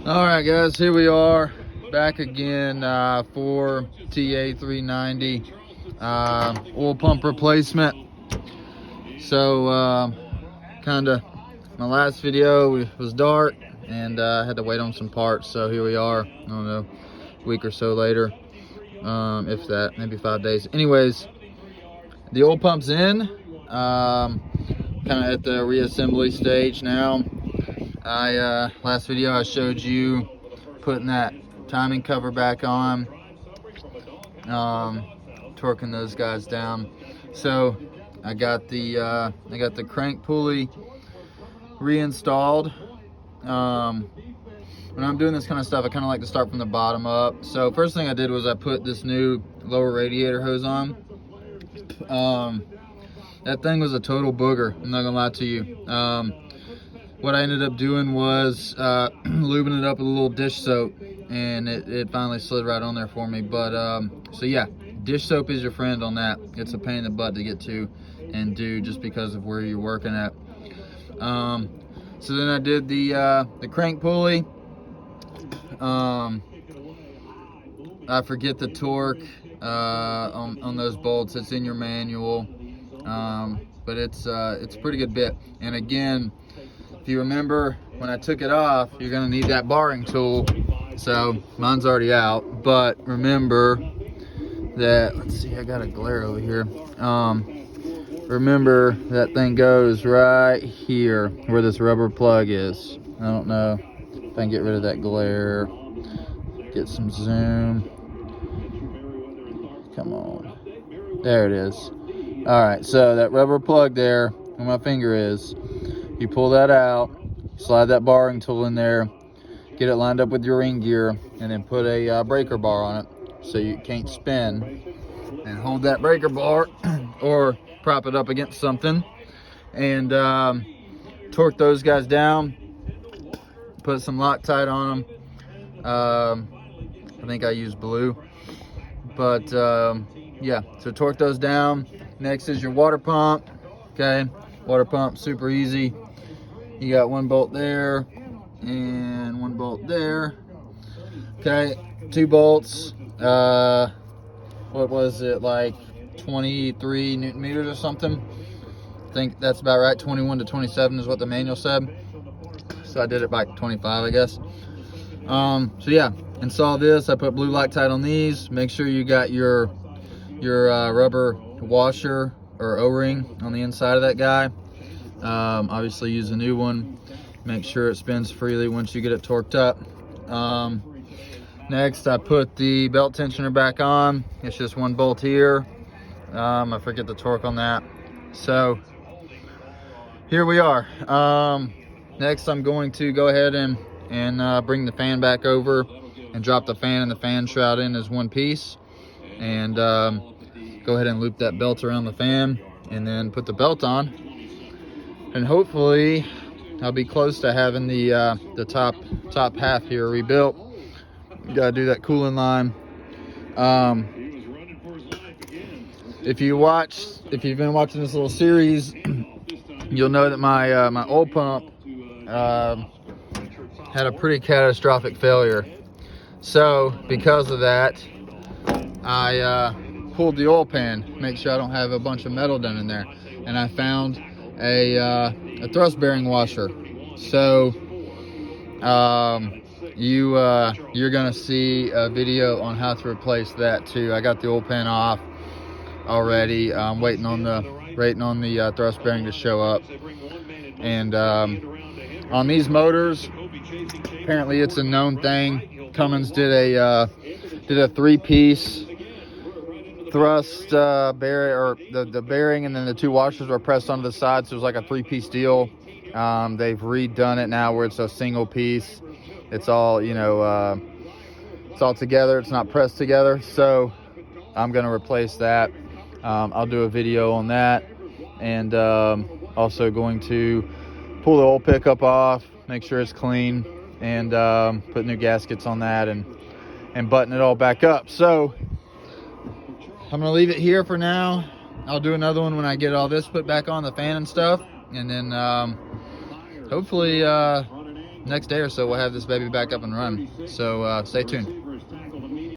All right, guys, here we are back again. 4TA-390 oil pump replacement. So kind of my last video was dark and I had to wait on some parts, so here we are. I don't know, a week or so later, if that, maybe 5 days. Anyways, the oil pump's in, kind of at the reassembly stage now. Last video I showed you putting that timing cover back on, torquing those guys down. So I got the crank pulley reinstalled. When I'm doing this kind of stuff, I kind of like to start from the bottom up. So first thing I did was I put this new lower radiator hose on. That thing was a total booger, I'm not gonna lie to you. What I ended up doing was lubing it up with a little dish soap, and it finally slid right on there for me. But so yeah, dish soap is your friend on that. It's a pain in the butt to get to and do just because of where you're working at. So then I did the crank pulley. I forget the torque on those bolts. It's in your manual, but it's a pretty good bit. And again, if you remember, when I took it off, you're gonna need that barring tool. So mine's already out, but remember that, let's see, I got a glare over here. Remember that thing goes right here where this rubber plug is. I don't know if I can get rid of that glare, get some zoom. Come on, there it is. All right, so that rubber plug there where my finger is, you pull that out, slide that barring tool in there, get it lined up with your ring gear, and then put a breaker bar on it so you can't spin, and hold that breaker bar or prop it up against something, and torque those guys down, put some Loctite on them. I think I use blue, but yeah, so torque those down. Next is your water pump. Okay, water pump, super easy. You got one bolt there and one bolt there. Okay, 2 bolts. What was it, like 23 Newton meters or something? I think that's about right. 21 to 27 is what the manual said. So I did it by 25, I guess. So yeah, install this. I put blue Loctite on these. Make sure you got your rubber washer or O-ring on the inside of that guy. Obviously use a new one. Make sure it spins freely once you get it torqued up. Next, I put the belt tensioner back on. It's just 1 bolt here. I forget the torque on that. So here we are. Next, I'm going to go ahead and bring the fan back over and drop the fan and the fan shroud in as one piece, and go ahead and loop that belt around the fan, and then put the belt on, and hopefully I'll be close to having the top half here rebuilt. Gotta do that cooling line. If you've been watching this little series, you'll know that my my oil pump had a pretty catastrophic failure. So because of that, I pulled the oil pan, make sure I don't have a bunch of metal down in there, and I found a thrust bearing washer. So you're gonna see a video on how to replace that too. I got the oil pan off already. I'm waiting on the thrust bearing to show up. And on these motors, apparently it's a known thing. Cummins did a 3-piece thrust bearing, or the bearing, and then the 2 washers were pressed onto the side, so it was like a 3-piece deal. They've redone it now where it's a single piece. It's all, you know, it's all together. It's not pressed together. So I'm gonna replace that. I'll do a video on that, and also going to pull the oil pickup off, make sure it's clean, and put new gaskets on that, and button it all back up. So I'm gonna leave it here for now. I'll do another one when I get all this put back on, the fan and stuff, and then hopefully next day or so, we'll have this baby back up and running. So stay tuned.